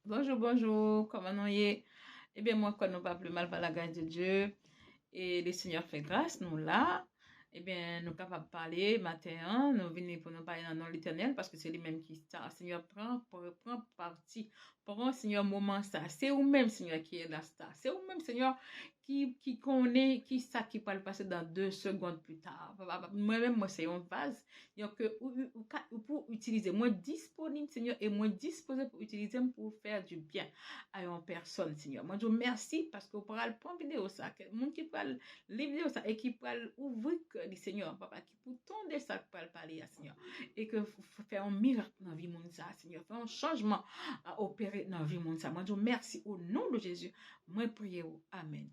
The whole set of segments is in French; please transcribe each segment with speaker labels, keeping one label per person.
Speaker 1: Bonjour, bonjour, comment nous y est? Eh bien, moi, quand nous pas plus mal par la grâce de Dieu, et le Seigneur fait grâce, nous là, eh bien, nous capables de parler matin, nous venons pour nous parler dans le nom de l'Éternel, parce que c'est lui-même qui ça. Seigneur, prend parti, prend, Seigneur, moment ça. C'est vous-même, Seigneur, qui est là, ça. C'est vous-même, Seigneur, qui connaît, qui ça qui peut le passer dans 2 secondes plus tard. Moi-même, moi, c'est un vase, donc, pour utiliser, moi disponible, Seigneur, et moi disposé pour utiliser pour faire du bien à une personne, Seigneur. Moi, je vous remercie parce que vous pourrez le prendre vidéo ça, que le monde qui peut les vidéos ça, et qui peut ouvrir le Seigneur, papa, qui peut tendre ça pour le parler à Seigneur, et que faire un miracle dans la vie monde ça, Seigneur, faire un changement à opérer dans la vie monde ça. Moi, je vous remercie au nom de Jésus. Moi, priez. Amen.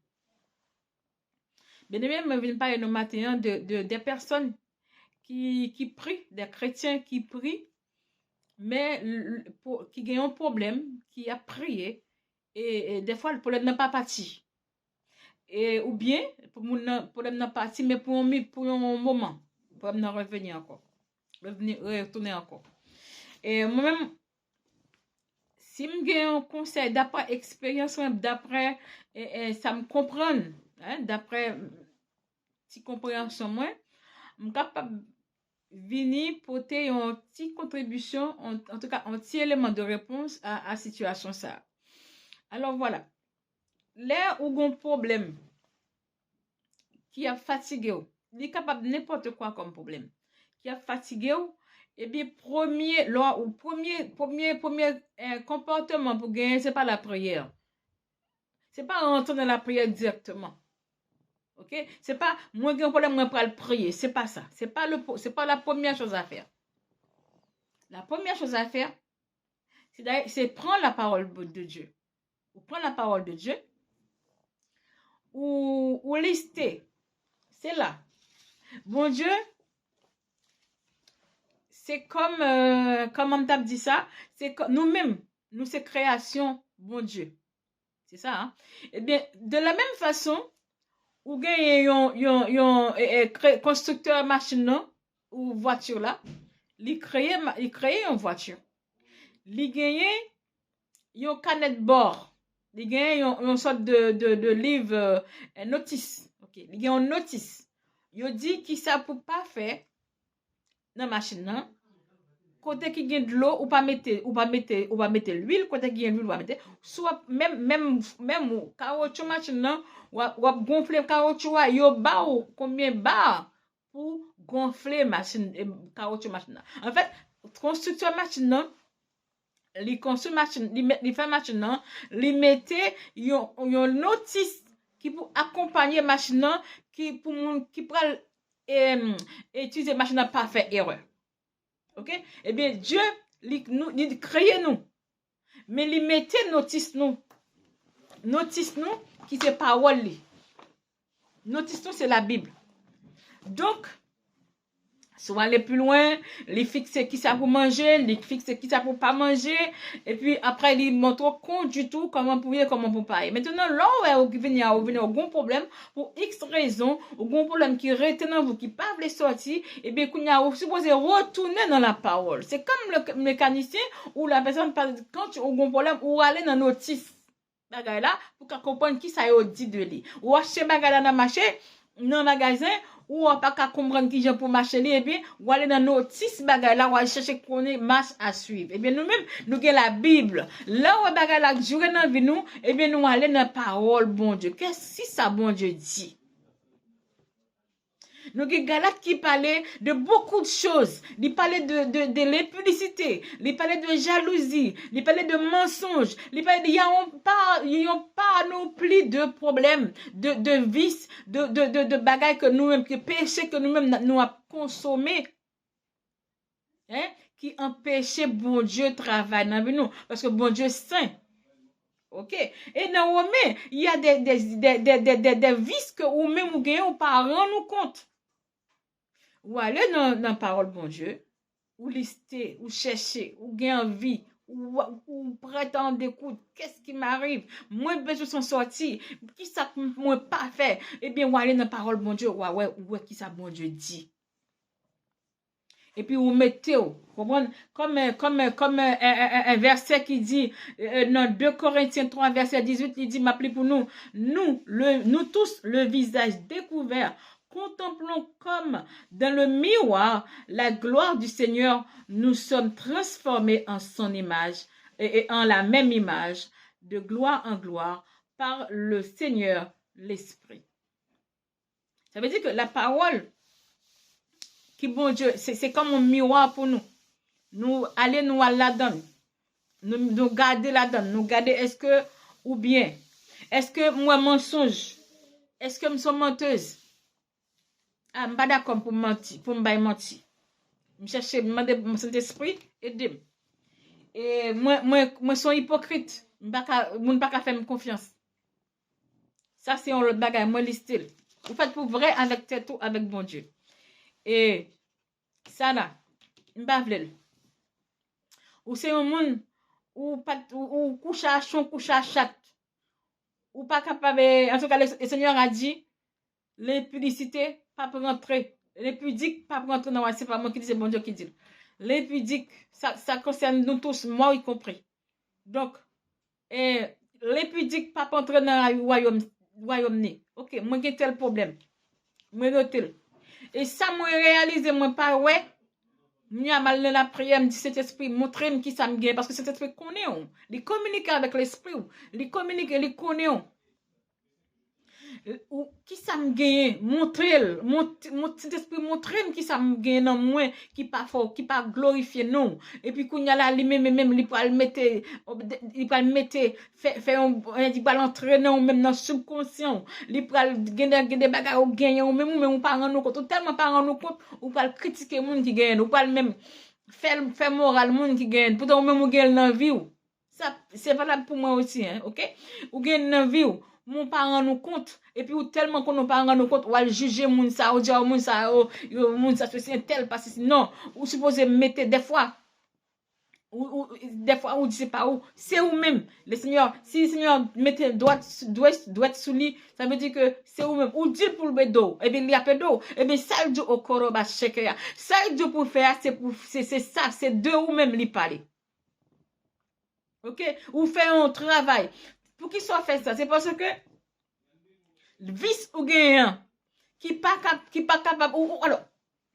Speaker 1: Bien aimé, je viens parler le matin des personnes qui prient, des chrétiens qui prient, mais qui ont un problème, qui a prié, et des fois, le problème n'a pas parti. Ou bien, le problème n'a pas parti, mais pour un moment, le problème n'a revenu encore. Retourner encore. Et moi-même, si je j'ai un conseil d'après expérience, d'après, ça me comprend, hein, d'après petite compréhension, moi, je suis capable venir porter une petite contribution, en tout cas un petit élément de réponse à la situation ça. Alors voilà, là où un problème qui a fatigué, il est capable de n'importe quoi comme problème, qui a fatigué, et bien premier comportement pour gagner, c'est pas la prière. C'est pas rentrer dans la prière directement. OK? C'est pas moi qui ai un problème, moi pour le prier, c'est pas ça. C'est pas la première chose à faire. La première chose à faire, c'est prendre la parole de Dieu. Ou prendre la parole de Dieu, ou lister. C'est là. Bon Dieu, c'est comme on t'a dit ça, c'est nous-mêmes, nous c'est création, bon Dieu. C'est ça, hein? Eh bien, de la même façon, ou gagne yon constructeur machine là, ou voiture là, il crée une voiture. Il gagne yon canette bord. Il gagne yon sorte de livre notice. OK, il gagne une notice. Yo dit qui ça pour pas faire dans machine là. Côté qui gagne de l'eau ou pas mettre l'huile, côté qui gagne l'huile ou pas mettre soit même caoutchouc machine là ou gonfler caoutchouc yo ba ou combien bar pour gonfler machine caoutchouc machine là. En fait, constructeur machine là li construit machine li fait machine là, li mettait yon notice qui pour accompagner machine là qui pour qui pral utiliser machine là pas faire erreur. OK? Eh bien, Dieu, il crée nous. Mais il mettait notice nous. Notice nous, qui c'est parole. Notice nous, c'est la Bible. Donc, soit aller plus loin, les fixer qui ça pour manger, les fixer qui ça pour pas manger, et puis après, ils montrent compte du tout comment pour pas. Maintenant, là où vous venez au bon problème, pour X raison, au bon problème qui retient dans vous, qui pas les sortir, et bien, qu'on a supposé retourner dans la parole. C'est comme le mécanicien ou la personne, quand tu as un bon problème, ou aller dans notice, bagay là, pour qu'on comprenne qui ça y dit de lui. Ou acheter bagay là dans marché, dans le magasin, ou pas qu'à comprendre qui j'ai pour marcher et bien ou aller dans notice bagay là ou aller chercher connaître marche à suivre et bien nous-mêmes nous avons la Bible là où bagay là jouer dans vie nous et bien nous aller dans parole bon Dieu qu'est-ce que ça bon Dieu dit. Nous avons Galate qui parlait de beaucoup de choses. Il parlait de l'impudicité. Il parlait de jalousie. Il parlait de mensonges. Il parlait de y a pas non plus de problèmes, de vices, de bagailles que nous-mêmes, de péchés que nous-mêmes nous avons consommés. Hein? Qui empêchait bon Dieu de travailler dans nous. Parce que bon Dieu est saint. OK? Et dans Romain, il y a des vices que nous-mêmes nous gagnons par rendre nous compte. Ou aller dans la parole bon Dieu, ou lister, ou chercher, ou gagner envie, ou prétendre d'écoute, qu'est-ce qui m'arrive? Moi, besoin s'en sortir. Qui ça moi pas fait? Eh bien, ou aller dans la parole bon Dieu, ouais, qui ça bon Dieu dit? Et puis vous mettez, vous comprenez? Comme un verset qui dit, dans 2 Corinthiens 3, verset 18, il dit, m'appelez pour nous, nous tous, le visage découvert, contemplons comme dans le miroir la gloire du Seigneur, nous sommes transformés en son image et en la même image, de gloire en gloire, par le Seigneur, l'Esprit. Ça veut dire que la parole, qui bon Dieu, c'est comme un miroir pour nous. Nous aller nous à la donne. Nous garder la donne. Nous garder est-ce que, ou bien, est-ce que moi mensonge? Est-ce que je suis menteuse? Ah, je ne suis pas d'accord pour mentir, pour me mentir. Je cherche, demander mon Saint-Esprit, aidez-moi. Et moi, suis hypocrite. Je ne peux pas faire confiance. Ça, c'est un autre bagage, moi, l'estile. Vous faites pour vrai avec tout, avec bon Dieu. Et ça là, je ne sais pas. Ou c'est un monde ou couche à chon, couche à chat. Ou pas capable, en tout cas, le Seigneur a dit, l'impudicité, pas pour rentrer. L'impudique, pas pour rentrer dans c'est pas moi qui dis, c'est bon Dieu qui dit. L'impudique, ça concerne nous tous, moi y compris. Donc, l'impudique, pas pour entrer dans le royaume. Ok, moi j'ai tel problème. Moi note. Et ça, moi réalise, moi pas, ouais. Moi, mal dans la prière, me dit cet esprit, montrez-moi qui ça me gagne, parce que cet esprit connaît, il communique avec l'esprit, il communique, il connaît. Ou qui ça me gagne, cet esprit montrez-moi qui ça me gagne dans moi, qui pas fort, qui pas glorifié, non. Et puis, quand il y a là, même, il peut le mettre, faire il va l'entraîner, même dans le subconscient, il peut gagner des bagages, gagner, même, on pas rendre compte, ou tellement pas rendre compte, ou pas critiquer le monde qui gagne, ou pas même faire moral le monde qui gagne, pourtant, même, on gagne dans la vie. Ça, c'est valable pour moi aussi, hein, ok? Ou gagne dans la vie, mon pas rendre compte, et puis ou tellement qu'on n'a pas rendre compte, ou aller juger moun ça, ou dire moun ça, c'est tel, parce que non, ou supposé mettre des fois, ou dit pas où, c'est où même, le Seigneur, si le Seigneur mettait doit sous lui, ça veut dire que c'est où même, ou dit pour le bédo, et bien il y a peu d'eau, et bien ça il dit au koroba shekeya, ça il dit pour faire, c'est ça, c'est de où même lui parler. Ok, ou faire un travail, pour qu'il soit fait ça, c'est parce que, vice ou gagnant qui pas capable ou alors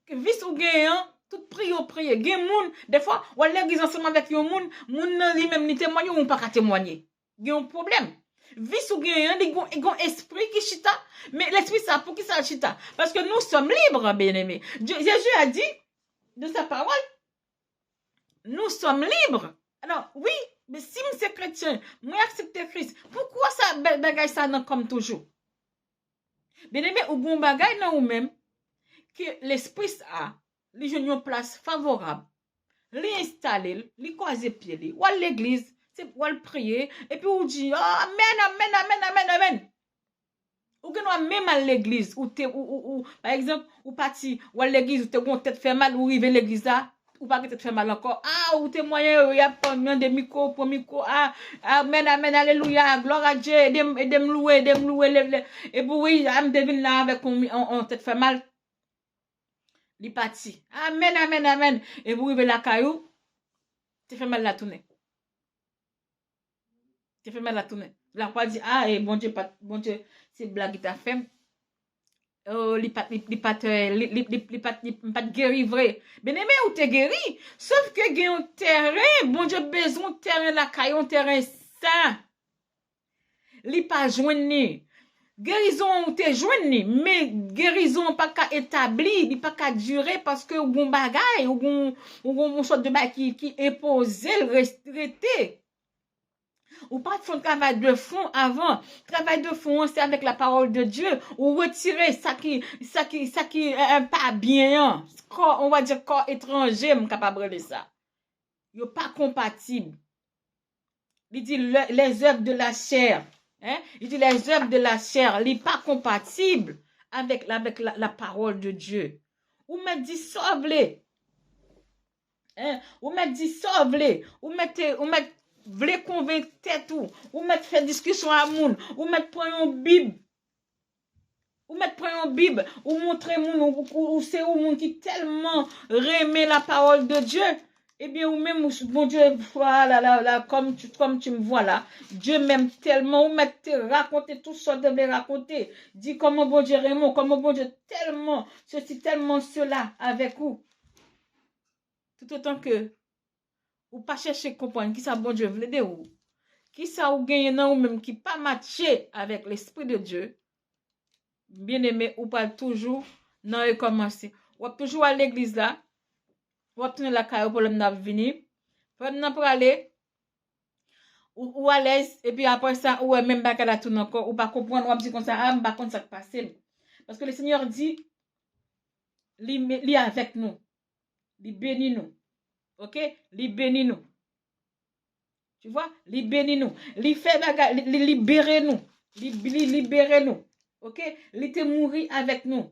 Speaker 1: vice ou gagnant tout prier gagne moun des fois ou l'église ensemble avec yon moun lui même ni témoigner ou pas témoigner gagne un problème vice ou gagnant il gon esprit qui chita mais l'esprit ça pour qui ça chita parce que nous sommes libres bien-aimés Jésus a dit de sa parole nous sommes libres alors oui mais si je suis chrétien moi accepte Christ pourquoi ça bagaille ça non comme toujours. Bien aimé, ou bon bagay nan ou même que l'esprit a, li joue une place favorable, li installer, li croiser pied li, ou à l'église, c'est pour le prier, et puis ou dit, oh, amen. Ou que nous même à l'église, ou par exemple, ou parti, ou à l'église, ou te gon tête fait mal, ou rive l'église là, ou pas que tête fait mal encore, ah, ou témoigner, y a pas de micro, pour micro, ah, amen, alléluia, gloire à Dieu, et dem louer, et puis oui, am devine là avec on tête fait mal, li parti, amen, et puis rive la caillou, te fait mal la tourner. La quoi dit, ah, et bon Dieu, c'est blague ta fait. Oh, li pat guéri vrai. Ben aimé ou te guéri. Sauf que gen un terrain, bon Dieu besoin terrain la caille, un terrain sain. Li pas joindre. Guérison ou te joindre, mais guérison pas qu'à établi, li pas qu'à durer parce que ou gon bagay, ou gon sorte de bagay qui imposé le rester. Ou pas faire un travail de fond avant. Travail de fond, c'est avec la parole de Dieu. Ou retirer ça qui pas bien. Corps, on va dire corps étranger, je suis capable de ça. Yo pas compatible. Il dit les œuvres de la chair. Hein? Il dit les œuvres de la chair, il pas compatible avec la parole de Dieu. Ou me dit sauve-les. Hein? Ou me dit sauve-les. Ou mettez vle convaincre tout ou mettre faire discussion à moun ou mettre prendre une bible Ou mettre prendre une Bible, ou montrer moun, ou c'est un monde qui tellement remet la parole de Dieu. Eh bien, ou même, bon Dieu, voilà, là, comme tu me vois là, Dieu m'aime tellement, ou mettre raconter tout ça de me raconter. Dis comment bon Dieu Raymond, comment bon Dieu tellement, ceci, tellement cela avec vous. Tout autant que, ou pas chercher à comprendre qui ça bon Dieu veut dire ou, qui ça ou gagne non ou même qui pas matché avec l'Esprit de Dieu, bien aimé, ou pas toujours, non, recommencer. Ou toujours à l'église là, ou obtenir la caille pour le venir, pour aller, ou à l'aise, et puis après ça, ou même pas qu'à la tourne encore, ou pas comprendre, ou dire comme ça, ah, pas contre ça qui passe. Parce que le Seigneur dit, il est avec nous, il bénit nous, ok? Il bénit nous. Tu vois, il bénit nous, il fait bagarre, il libère nous, il libère nous, ok? Il te mourir avec nous.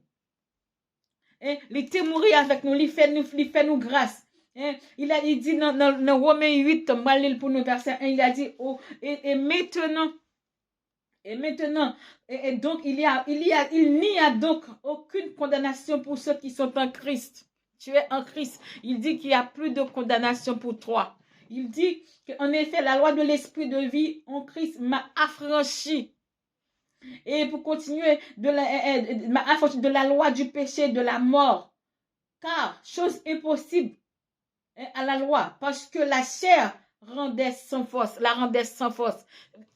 Speaker 1: Hein? Il te mourir avec nous, il fait nous grâce. Hein? Il dit dans Romains 8, pour nous verset 1, il a dit, oh, et maintenant, et donc il n'y a donc aucune condamnation pour ceux qui sont en Christ. Tu es en Christ. Il dit qu'il n'y a plus de condamnation pour toi. Il dit qu'en effet, la loi de l'esprit de vie en Christ m'a affranchi. Et pour continuer, m'a affranchi de la loi du péché, de la mort. Car, chose impossible à la loi, parce que la chair rendait sans force, la rendait sans force.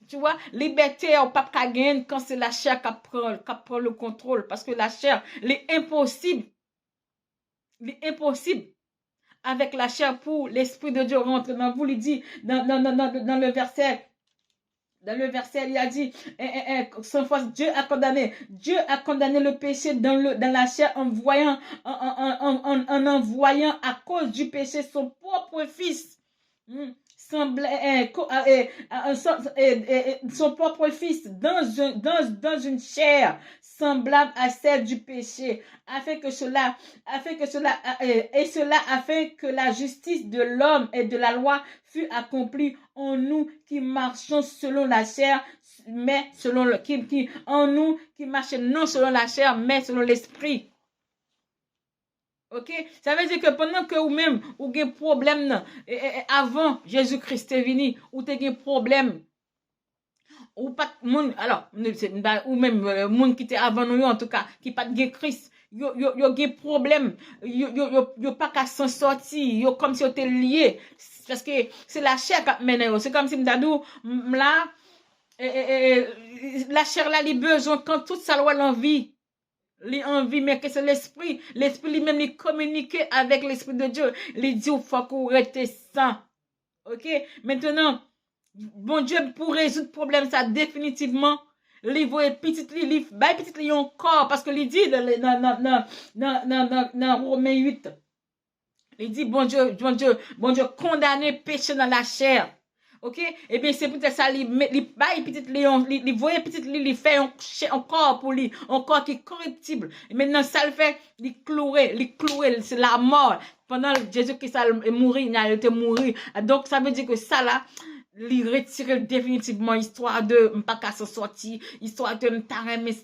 Speaker 1: Tu vois, liberté, on ne peut pas gagner quand c'est la chair qui prend le contrôle, parce que la chair, c'est impossible. Il est impossible avec la chair pour l'Esprit de Dieu rentre dans vous. Il dit dans le verset. Dans le verset, il a dit, sans force, Dieu a condamné le péché dans la chair en envoyant à cause du péché son propre fils. Son propre fils dans une chair semblable à celle du péché, afin que la justice de l'homme et de la loi fût accomplie en nous qui marchons selon la chair, mais en nous qui marchons non selon la chair, mais selon l'esprit. Ok, ça veut dire que pendant que ou même ou avez problème avant Jésus-Christ est venu, ou tu avez problème ou pas monde alors ou même monde qui était avant nous en tout cas qui pas de Christ, yo avez problème, yo pas qu'à s'en sortir, yo comme si on était lié parce que c'est la chair qui mène, c'est comme si m'dadou là la chair là les besoins quand toute sa loi l'envie l'envie, mais que c'est l'esprit lui-même, il communique avec l'esprit de Dieu. Il dit, il faut qu'on reste ça. Ok? Maintenant, bon Dieu, pour résoudre le problème, ça, définitivement, il voit petit encore, parce que il dit dans Romains 8, il dit, bon Dieu, condamner péché dans la chair. Ok, et bien c'est peut-être ça, il voyait petit il fait un corps pour lui, un corps qui est corruptible. Et maintenant ça le fait, il clouer, c'est la mort. Pendant Jésus-Christ est mort, il a été mourir. Donc ça veut dire que ça là, il retire définitivement histoire de m'pas qu'à s'en sortir, histoire de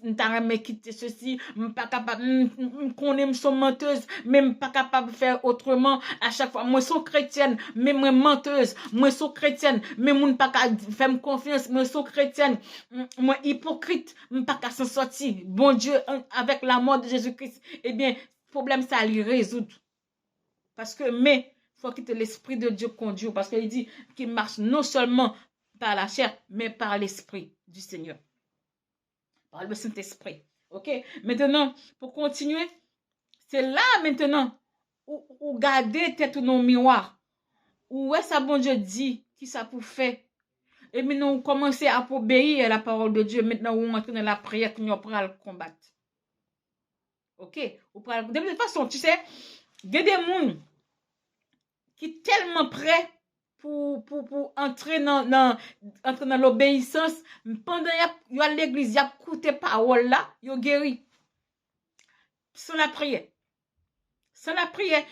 Speaker 1: m'taremé quitter ceci, m'pas capable connaît son menteuse, même pas capable de faire autrement à chaque fois. Moi suis chrétienne, mais moi menteuse, moi suis chrétienne, mais moun pas qu'à faire confiance, moi suis chrétienne, moi hypocrite, m'pas qu'à s'en sortir. Bon Dieu, avec la mort de Jésus-Christ, eh bien, problème ça lui résoudre. Parce que faut quitter l'esprit de Dieu conduit, parce qu'il dit qu'il marche non seulement par la chair, mais par l'esprit du Seigneur. Par le Saint-Esprit. Ok? Maintenant, pour continuer, c'est là maintenant où garder tête dans le miroir. Où est-ce que bon Dieu dit qui ça pour faire? Et maintenant, on commence à obéir à la parole de Dieu. Maintenant, on entre dans la prière que nous prenons le combattre. Ok? De toute façon, tu sais, il y a des gens qui est tellement prêt pour entrer dans l'obéissance, pendant y a l'église, y a écouté parole là, yo guéri. Sans la prière.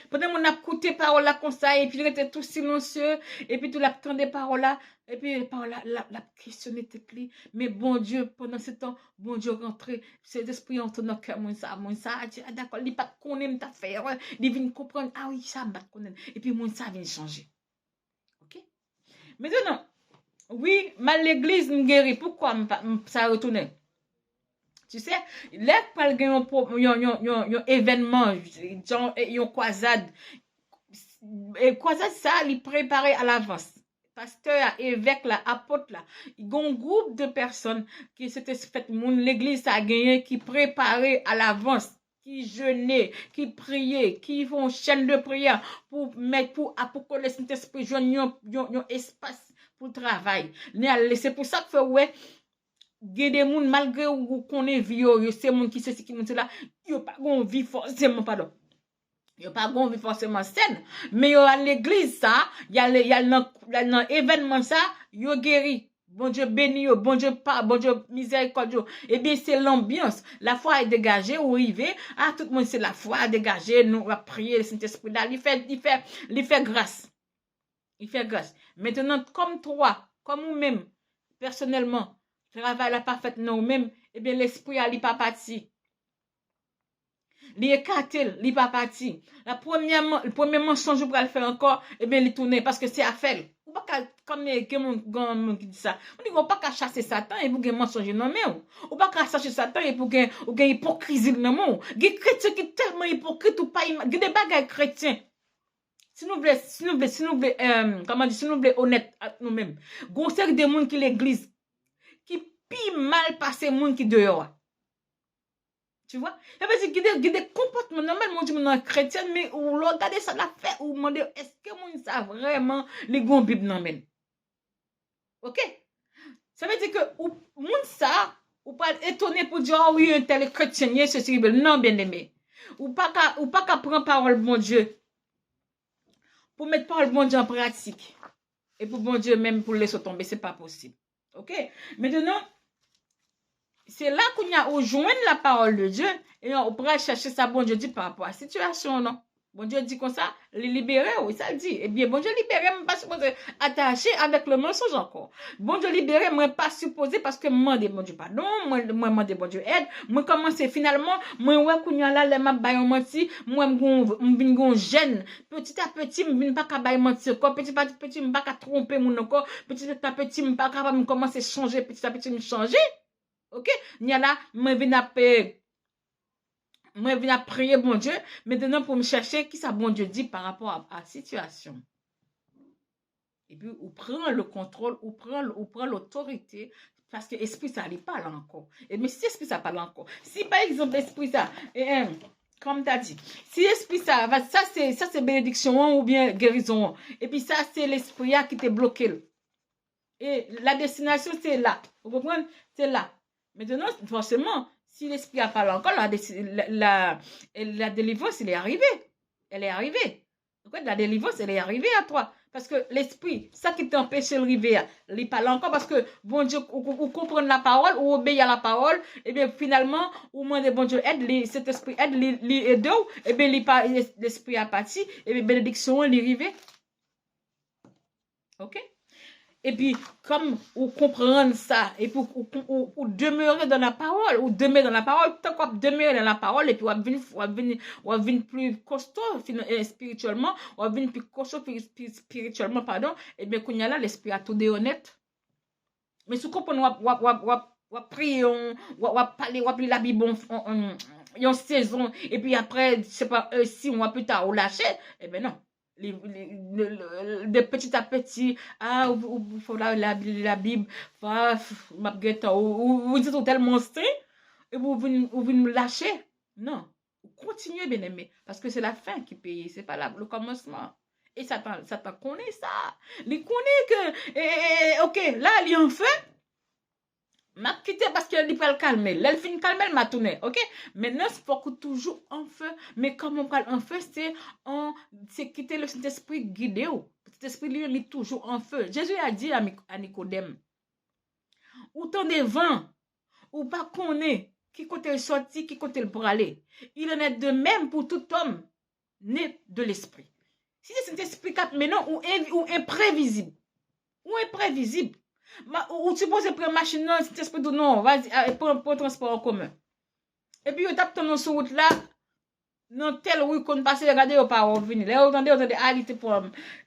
Speaker 1: Pendant qu'on a écouté parole là comme ça, et puis il était tout silencieux, et puis tout l'attendait parole là, Et puis, par la questionner tête li. Mais bon Dieu, pendant ce temps, bon Dieu rentré, cet esprit entre dans le cœur, moi ça, ah, d'accord, il pas connaître ta faire, il vient comprendre, ah oui, ça, pas connaître. Et puis, moi ça vient changer. Ok? Maintenant, oui, mal l'église me guérit. Pourquoi ça retourne? Tu sais, là, par un événement, genre, une croisade, et croisade, ça, il préparé à l'avance. Pasteur, évêque, là, apôtre, là, il y a un groupe de personnes qui s'étaient fait, l'église a gagné, qui préparait à l'avance, qui jeûnaient, qui priaient, qui font chaîne de prière pour mettre, pour que le Saint-Esprit joigne un espace pour le travail. C'est pour ça que, ouais, il y a des gens, malgré qu'on est vieux, c'est des gens qui c'est qui là, ils n'ont pas de vie forcément, pardon. Il n'y a pas de vie forcément saine, mais à l'église, ça, il y a l'événement, ça, il a guéri. Bon Dieu béni, bon Dieu pas, bon Dieu miséricordieux. Eh bien, c'est l'ambiance. La foi est dégagée, ou arrivé. Ah, tout le monde, c'est la foi dégagée. Nous, on va prier le Saint-Esprit là. Il fait grâce. Il fait grâce. Maintenant, comme toi, comme nous-mêmes, personnellement, travail la parfaite nous-mêmes, eh bien, l'esprit a pas parti. Li écarté, li pas parti. Le premier mensonge que je faire encore, eh bien, il tourne parce que c'est à faire. Ou pas comme mon qui dit ça. On dit pas qu'à chasser Satan et pour que mensonge non mais ou pas qu'à chasser Satan et pour que ou que hypocrisie non mais. Des chrétiens qui tellement hypocrite ou pas des bagages chrétiens. Si nous voulons comment dire, si nous voulons honnête avec nous-mêmes. Gon série de monde qui l'église qui pi mal passé monde qui dehors. Tu vois? Ça veut dire qu'il y a des comportements normaux, mon Dieu, mon chrétien, mais ou regardez ça la fait, ou demandez, est-ce que mon ça vraiment les grands Bible non men? Ok? Ça veut dire que, ou mon ça, ou pas étonné pour dire, oh oui, un tel chrétien, ceci, non, bien aimé. Ou pas qu'à prendre parole, mon Dieu, pour mettre parole, mon Dieu, en pratique. Et pour mon Dieu, même pour laisser tomber, c'est pas possible. Ok? Maintenant, c'est là qu'on a rejoint la parole de Dieu et on pourra chercher ça, bon Dieu dit par rapport à la situation, non? Bon Dieu dit comme ça, les libérer, oui, ça le dit. Eh bien, bon Dieu libérer, je ne pas supposé attacher avec le mensonge encore. Bon Dieu libérer, je ne pas supposé parce que moi, demande bon Dieu pardon, moi, demande bon Dieu aide. Moi, commencer finalement, moi, ouais, qu'on y a là, les m'a baillé menti, moi, m'vin gêne. Petit à petit, m'vin pas qu'à bailler menti encore. Petit à petit, m'pas qu'à tromper mon encore. Petit à petit, m'pas capable commencer à changer. Petit à petit, me changer. Ok? N'y a là, moi, viens à prier, bon Dieu, maintenant pour me chercher qui ça, bon Dieu, dit par rapport à la situation. Et puis, on prend le contrôle, on prend l'autorité, parce que l'esprit, ça n'est pas là encore. Et mais si l'esprit, ça parle encore, si par exemple, l'esprit, ça, comme tu as dit, si l'esprit, ça c'est bénédiction ou bien guérison. Et puis, ça, c'est l'esprit qui t'est bloqué. Et la destination, c'est là. Vous comprenez? C'est là. Maintenant, forcément, si l'esprit a parlé encore, la délivrance, elle est arrivée. Elle est arrivée. Donc, la délivrance, elle est arrivée à toi. Parce que l'esprit, ça qui t'empêche de arriver, il parle encore parce que, bon Dieu, ou comprendre la parole, ou obéir à la parole, et bien, finalement, ou moins de bon Dieu aide, cet esprit aide, aide, et bien, l'esprit a parti, et bien, bénédiction, elle est arrivée. Ok? Et puis, comme vous comprenez ça, et pour demeurer dans la parole, ou demeurer dans la parole, tant qu'on demeurer dans la parole, et puis on va venir plus costaud spirituellement, on va venir plus costaud spirituellement, pardon, et bien, qu'on y a là, l'esprit a tout de honnête. Mais si vous comprenez, on va prier, on va parler, on va appeler la Bible, en saison, et puis après, c'est pas, 6 mois plus tard, on lâche, eh bien non. De petit à petit, ah, il faut la Bible, vous dites tellement sain, et vous venez me lâcher. Non, continuez bien aimé, parce que c'est la fin qui paye, c'est pas le commencement. Et Satan connaît ça. Il connaît que, ok, là, il y a un feu. M'a quitté parce qu'elle dit pas le calmer. Elle finit calmer, elle m'a tourné. Ok? Maintenant, c'est pour que toujours en feu. Mais comme on parle en feu, c'est quitter le Saint-Esprit guidé. Cet esprit, lui, il est toujours en feu. Jésus a dit à Nicodème, autant des vents, ou pas qu'on est, qui côté le sorti, qui côté le pour aller. Il en est de même pour tout homme né de l'esprit. Si c'est cet esprit cap maintenant ou imprévisible, ou imprévisible. Ou tu poses prendre machine non, si t'esprit non, vas-y, pour transport en commun. Et puis, tu tapes ton sur route là, non tel oui qu'on passe, regardez, ou pas revenir. Là, vous entendez, aller pour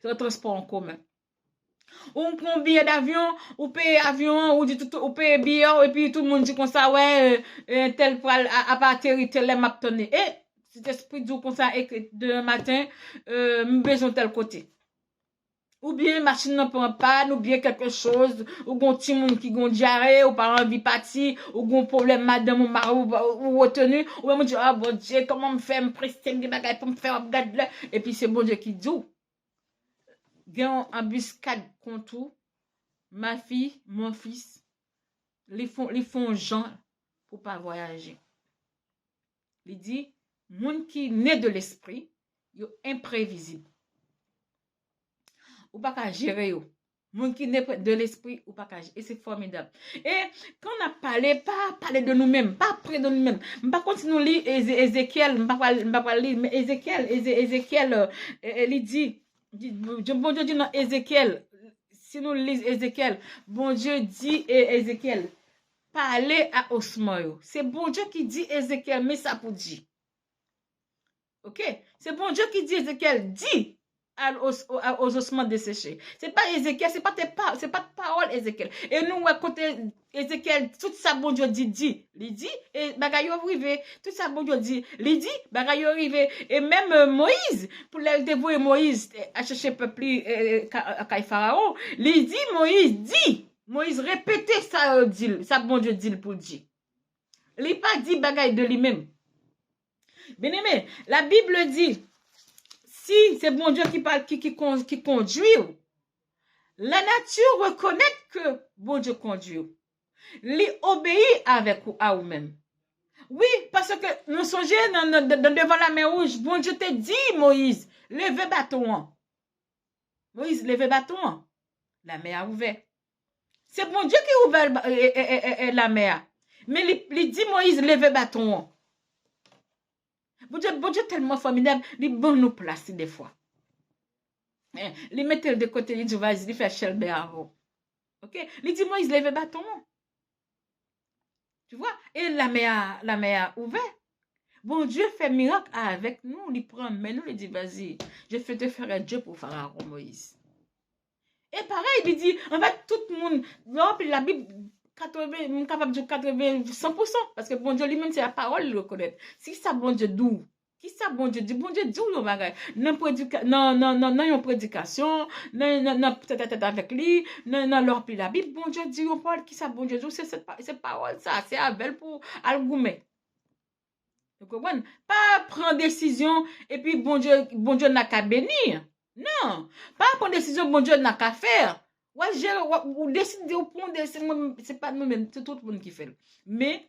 Speaker 1: le transport en commun. Ou prend billet d'avion, ou paye avion, ou paye billet, et puis tout le monde dit comme ça, ouais, tel poil a pas atterri, tel m'a tonné. Et cet esprit dit comme ça, et demain matin, besoin tel côté. Ou bien machine ne prend pas, ou bien quelque chose, ou gon petit monde qui gon diarrhée, ou pas envie partir, ou gon problème madame ou mari ou retenu, ou bien me dit, ah bon Dieu, comment me faire me prester des bagages pour me faire regarder là, et puis c'est bon Dieu qui dit, gagne embuscade contre ma fille, mon fils, les font gens pour pas voyager. Il dit, monde qui naît de l'esprit, yo imprévisible. Ou pas qu'à gérer yo. Monde qui naît de l'esprit ou pas qu'à gérer. Et c'est formidable. Et quand on a parlé, pas parler de nous-mêmes, pas près de nous-mêmes. Pas continuer à lire Ézéchiel, pas lire, mais Ézéchiel, il dit, bon Dieu dit dans Ézéchiel, si nous lisons Ézéchiel, bon Dieu dit Ézéchiel, parlez à Osmoyo. C'est bon Dieu qui dit Ézéchiel, mais ça pour dire. Ok? C'est bon Dieu qui dit Ézéchiel, dit aux ossements desséchés. C'est pas Ézéchiel, c'est pas de parole Ézéchiel. Et nous, à côté Ézéchiel, tout ça, bon Dieu dit, il dit, et bagaille arrivé, tout ça, bon Dieu dit, il dit, bagaille arrivé. Et même Moïse, pour le dévouer Moïse, à chercher peuple, à Pharaon, il dit, Moïse répétait ça, ça, bon Dieu dit pour dire. Il n'a pas dit bagaille de lui-même. Bien aimé, la Bible dit, si c'est bon Dieu qui parle, qui conduit, la nature reconnaît que bon Dieu conduit. Il obéit avec à vous-même. Oui, parce que nous songeons devant la mer rouge, bon Dieu te dit, Moïse, levez bâton. Moïse, levez bâton. La mer a ouvert. C'est bon Dieu qui ouvert la mer. Mais il dit, Moïse, levez bâton. Bon Dieu tellement formidable, il bon nous placer des fois. Il mettait de côté, il dit, vas-y, il fait chelbe avant. Ok? Il dit, Moïse, lève bâton. Tu vois? Et la mer a ouvert. Bon Dieu fait miracle avec nous, il prend, mais nous, il dit, vas-y, je fais te faire un Dieu pour Pharaon, Moïse. Et pareil, il dit, en fait, tout le monde, la Bible, 80, capable de 80, 100%, parce que bon Dieu lui-même, c'est la parole, il reconnaît. Si ça, bon Dieu, d'où? Qui ça, bon Dieu dit? Bon Dieu dit, non, yon prédication, non, peut-être avec lui, non, leur puis la Bible, bon Dieu dit, on parle, qui ça, bon Dieu dit, c'est cette parole, ça, c'est avec pour Algoumé. Vous comprenez? Pas prendre décision, et puis bon Dieu n'a qu'à bénir. Non, pas prendre décision, bon Dieu n'a qu'à faire. Ou décider ou prendre décision, c'est pas nous-mêmes, c'est tout le monde qui fait. Mais,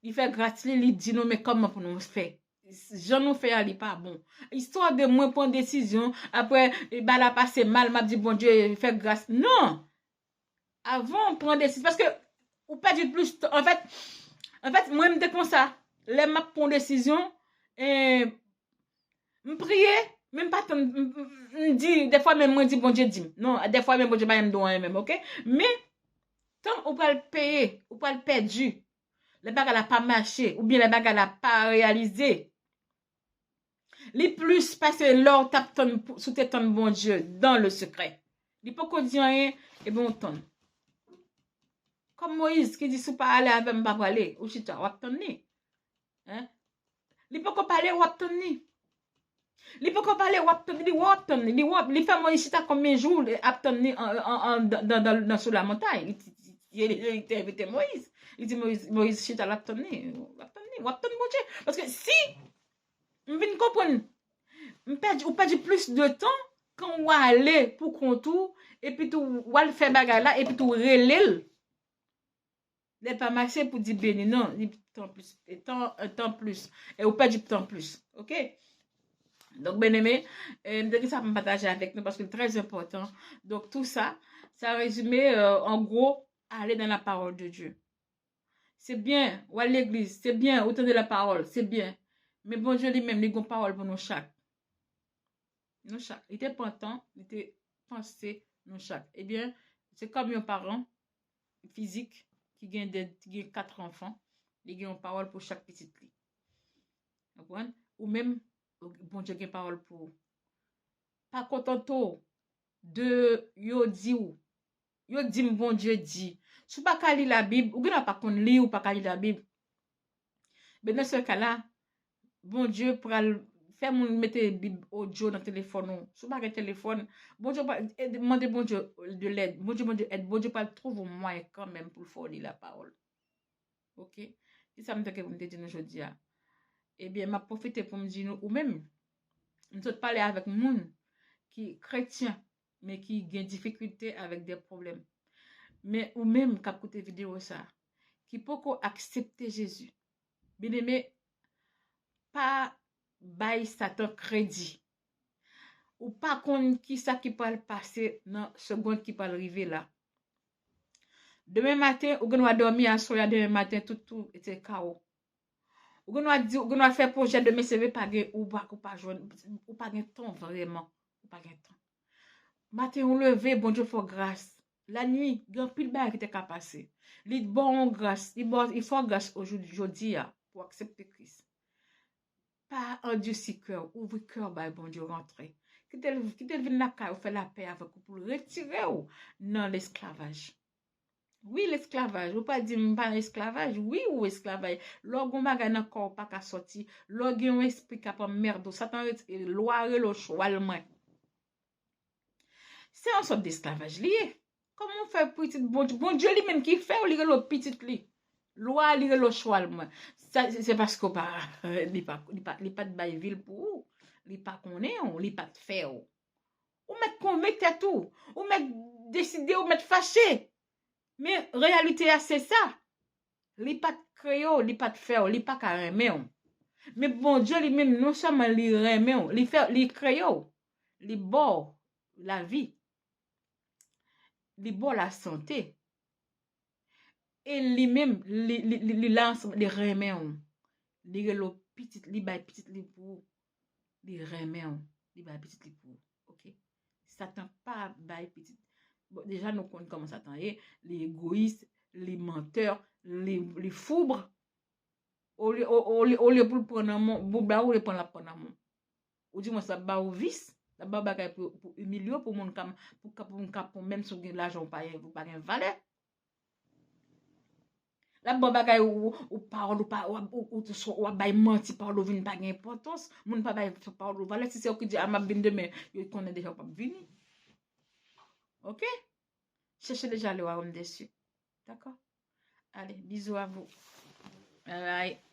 Speaker 1: il fait grâce, il dit non, mais comment pour nous faire? Je nous fais aller pas bon. Histoire de moi prendre décision, après, bah la passer mal, m'a dit bon Dieu, fait grâce. Non! Avant, prendre décision, parce que, ou pas du plus, en fait, moi, je me dis comme ça, les m'a prendre décision, et, me prier, même pas me dit, des fois même moi dit bon Dieu dit. Non, des fois même bon Dieu pas me donner même, OK? Mais tant ou pas le payer, ou pas le perdu, les bagages n'a pas marché ou bien les bagages n'a pas réalisé. Les plus parce que l'or tape sous tes ton bon Dieu dans le secret. Il peut qu'on dit rien et bon ton. Comme Moïse qui dit sous pas aller avec me pas aller ou chita ou attendre. Hein? Il peut qu'on parler ou attendre. Il peut qu'on parle il fait Moïse chita combien de jours dans sur la montagne. Il invité Moïse. Il dit Moïse chita l'attendre. Mon Dieu. Parce que si on vient comprendre, on perd plus de temps quand on va aller pour contour et puis tout va faire bagarre là et puis tout relève. n'est pas marché pour dire béni, non, il temps plus, un temps plus, et ou pas du temps plus, ok? Donc, bien aimé, ça me partager avec nous parce que c'est très important. Donc, tout ça, ça résumé en gros, aller dans la parole de Dieu. C'est bien, ou à l'église, c'est bien, autant de la parole, c'est bien. Mais bon Dieu lui-même, il a une parole pour nous chaque. Nous chaque. Il était important, il était pensé nous chaque. Eh bien, c'est comme un parent physique qui gagne 4 enfants, il gagne une parole pour chaque petite li. Ou même, bon Dieu gagne parole pour. Pas content de yo di ou. Yo dit bon Dieu dit. Si pas qu'à lire la Bible, ou bien pas qu'on lit ou pas qu'à lire la Bible. Mais dans ce cas-là, bon Dieu pour faire mon mettre Bible audio dans le téléphone. Si pas un téléphone, bon Dieu demander bon Dieu de l'aide. Bon Dieu aide. Bon Dieu pas trouver moyen quand même pour faire lire la parole. OK? Si ça me dit que vous me dites aujourd'hui, eh bien, m'a profité pour me dire ou même nous autres parler avec moun qui chrétien mais qui a des difficultés avec des problèmes. Mais ou même qui a écouté vidéo ça, qui peut accepter Jésus. Bien aimé, pas bail Satan crédit. Ou pas qu'on qui ça qui peut passer dans seconde qui peut arriver là. Demain matin, ou va dormir à soir, demain matin tout était chaos. Ou va faire projet de mes CV pas ou pas joindre ou pas gain temps vraiment, ou pas gain temps. Matin on levé, bon Dieu faut grâce. La nuit, il y a pile bail qui était passer. Il bon grâce, il faut grâce aujourd'hui pour accepter Christ. Pas endurci cœur, ouvre cœur bah bon Dieu rentrer. Qui te vient la caille, fait la paix avec vous pour retirer ou non l'esclavage. Oui, l'esclavage, ou pas dire pas l'esclavage, oui ou esclavage. Lorsqu'on baga nan corps pas ka sorti, lorsqu'on esprit ka pa merde, Satan loi le choix le moins. C'est un sorte d'esclavage lié. Comment faire petit bon Dieu lui-même qui fait ou li le petit li. Loi li le choix le moins. C'est parce que pas li pas de bail ville pour ou. Li pas connaît ou li pas de faire ou. Ou mettre convaincre tout, ou mettre décider ou mettre fâché. Mais réalité c'est ça. Li pas de créo, li pas de faire, li pas ka remen. Mais bon Dieu lui-même non seulement li remen, li fait li créo, li bon la vie. Li bon la santé. Et lui-même li lance li remen. Li le petit li bay petit li pour li remen, li bay petit li pour. OK? Satan pas bay petit. Bon, déjà nous connaissons comment Satan est, les égoïstes, les menteurs, les foubres. Au lieu pour le prendre mon, ou le prendre la prendre mon. Ou dit moi ça ba ou vice, ça ba bagay pour humilier pour mon cam pour même si l'argent pas pas gain valeur. La bon bagay ou parole ou pas ou bay menti parole ou vinn pas gain importance, mon pas bay parole ou valeur si c'est qui dit a m'a vinn demain, yo connaît déjà pas venir. OK? Cherchez déjà le royaume des cieux. D'accord? Allez, bisous à vous. Bye bye.